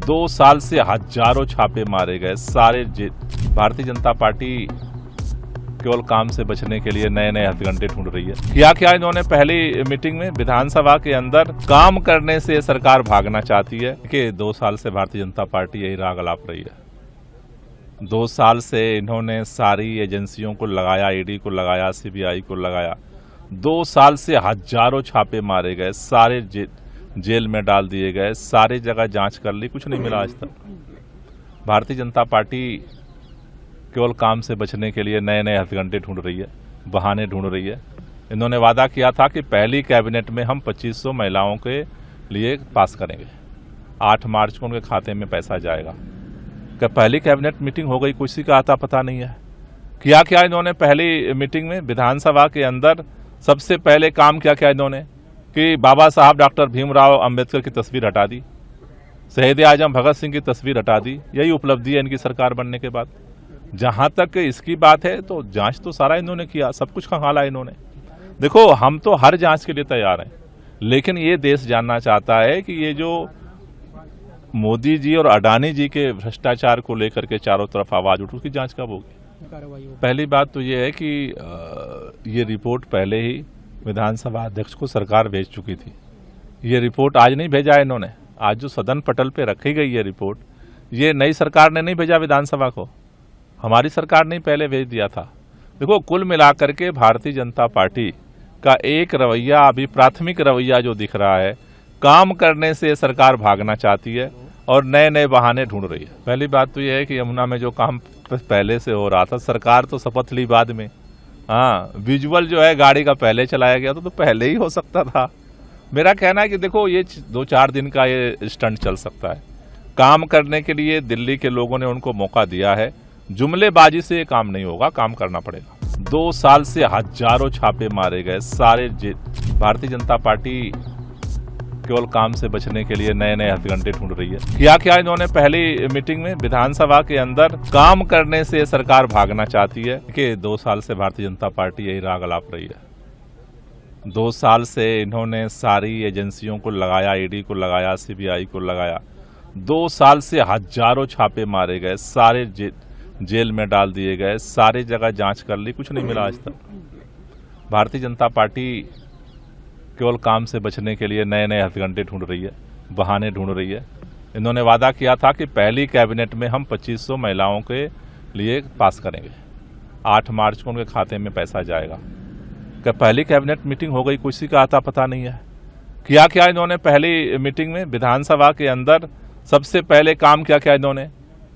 2 साल से हजारों छापे मारे गए। सारे भारतीय जनता पार्टी केवल काम से बचने के लिए नए नए हथकंडे ढूंढ रही है। क्या इन्होंने पहली मीटिंग में विधानसभा के अंदर काम करने से सरकार भागना चाहती है कि 2 साल से भारतीय जनता पार्टी यही राग अलाप रही है। 2 साल से इन्होंने सारी एजेंसियों को लगाया, ईडी को लगाया, सीबीआई को लगाया। 2 साल से हजारों छापे मारे गए, सारे जेल में डाल दिए गए, सारी जगह जांच कर ली, कुछ नहीं मिला आज तक। भारतीय जनता पार्टी केवल काम से बचने के लिए नए नए हथकंडे ढूंढ रही है, बहाने ढूंढ रही है। इन्होंने वादा किया था कि पहली कैबिनेट में हम 2500 महिलाओं के लिए पास करेंगे। 8 मार्च को उनके खाते में पैसा जाएगा। क्या पहली कैबिनेट मीटिंग हो गई, किसी का आता पता नहीं है। क्या इन्होंने पहली मीटिंग में विधानसभा के अंदर सबसे पहले काम क्या इन्होंने कि बाबा साहब डॉक्टर भीमराव अंबेडकर की तस्वीर हटा दी, शहीद आजम भगत सिंह की तस्वीर हटा दी। यही उपलब्धि है इनकी सरकार बनने के बाद। जहां तक इसकी बात है तो जांच तो सारा इन्होंने किया, सब कुछ खंगाला इन्होंने। देखो, हम तो हर जांच के लिए तैयार हैं, लेकिन ये देश जानना चाहता है कि ये जो मोदी जी और अडानी जी के भ्रष्टाचार को लेकर के चारों तरफ आवाज उठी, उसकी जांच कब होगी। पहली बात तो ये है कि ये रिपोर्ट पहले ही विधानसभा अध्यक्ष को सरकार भेज चुकी थी। ये रिपोर्ट आज नहीं भेजा है इन्होंने, आज जो सदन पटल पे रखी गई है रिपोर्ट, ये नई सरकार ने नहीं भेजा विधानसभा को, हमारी सरकार ने पहले भेज दिया था। देखो, कुल मिलाकर के भारतीय जनता पार्टी का एक रवैया, अभी प्राथमिक रवैया जो दिख रहा है, काम करने से सरकार भागना चाहती है और नए नए बहाने ढूंढ रही है। पहली बात तो यह है कि यमुना में जो काम पहले से हो रहा था, सरकार तो शपथ ली बाद में। हाँ, विजुअल जो है गाड़ी का पहले चलाया गया तो पहले ही हो सकता था। मेरा कहना है कि देखो, ये 2-4 दिन का ये स्टंट चल सकता है। काम करने के लिए दिल्ली के लोगों ने उनको मौका दिया है, जुमलेबाजी से ये काम नहीं होगा, काम करना पड़ेगा। 2 साल से हजारों छापे मारे गए, सारे भारतीय जनता पार्टी केवल काम से बचने के लिए नए नए हथकंडे ढूंढ रही है। क्या इन्होंने पहली मीटिंग में विधानसभा के अंदर काम करने से सरकार भागना चाहती है कि 2 साल से भारतीय जनता पार्टी यही राग अलाप रही है। 2 साल से इन्होंने सारी एजेंसियों को लगाया, ईडी को लगाया, सीबीआई को लगाया। 2 साल से हजारों छापे मारे गए, सारे जेल में डाल दिए गए, सारी जगह जांच कर ली, कुछ नहीं मिला आज तक। भारतीय जनता पार्टी केवल काम से बचने के लिए नए नए हथकंडे ढूंढ रही है, बहाने ढूंढ रही है। इन्होंने वादा किया था कि पहली कैबिनेट में हम 2500 महिलाओं के लिए पास करेंगे। 8 मार्च को उनके खाते में पैसा जाएगा। क्या पहली कैबिनेट मीटिंग हो गई, किसी का आता पता नहीं है। क्या इन्होंने पहली मीटिंग में विधानसभा के अंदर सबसे पहले काम क्या इन्होंने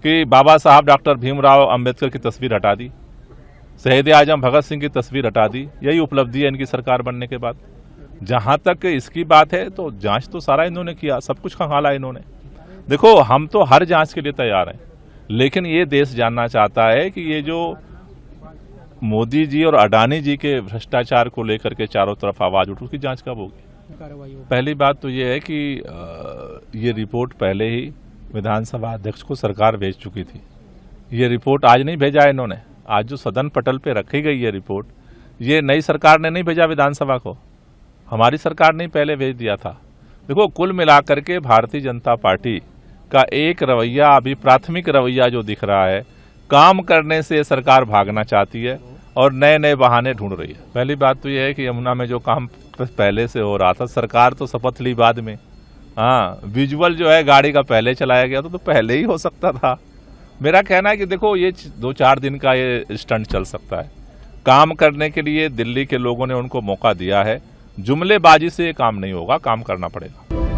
कि बाबा साहब डॉक्टर भीमराव अंबेडकर की तस्वीर हटा दी, शहीद आजम भगत सिंह की तस्वीर हटा दी। यही उपलब्धि है इनकी सरकार बनने के बाद। जहां तक इसकी बात है तो जांच तो सारा इन्होंने किया, सब कुछ खंगाला इन्होंने। देखो, हम तो हर जांच के लिए तैयार हैं, लेकिन ये देश जानना चाहता है कि ये जो मोदी जी और अडानी जी के भ्रष्टाचार को लेकर के चारों तरफ आवाज उठी, उसकी जांच कब होगी। पहली बात तो ये है कि ये रिपोर्ट पहले ही विधानसभा अध्यक्ष को सरकार भेज चुकी थी। ये रिपोर्ट आज नहीं भेजा है इन्होंने, आज जो सदन पटल पे रखी गई है रिपोर्ट, ये नई सरकार ने नहीं भेजा विधानसभा को, हमारी सरकार ने पहले भेज दिया था। देखो, कुल मिलाकर के भारतीय जनता पार्टी का एक रवैया, अभी प्राथमिक रवैया जो दिख रहा है, काम करने से सरकार भागना चाहती है और नए नए बहाने ढूंढ रही है। पहली बात तो यह है कि यमुना में जो काम पहले से हो रहा था, सरकार तो शपथ ली बाद में। हाँ, विजुअल जो है गाड़ी का पहले चलाया गया तो पहले ही हो सकता था। मेरा कहना है कि देखो, ये 2-4 दिन का ये स्टंट चल सकता है। काम करने के लिए दिल्ली के लोगों ने उनको मौका दिया है, जुमलेबाजी से काम नहीं होगा, काम करना पड़ेगा।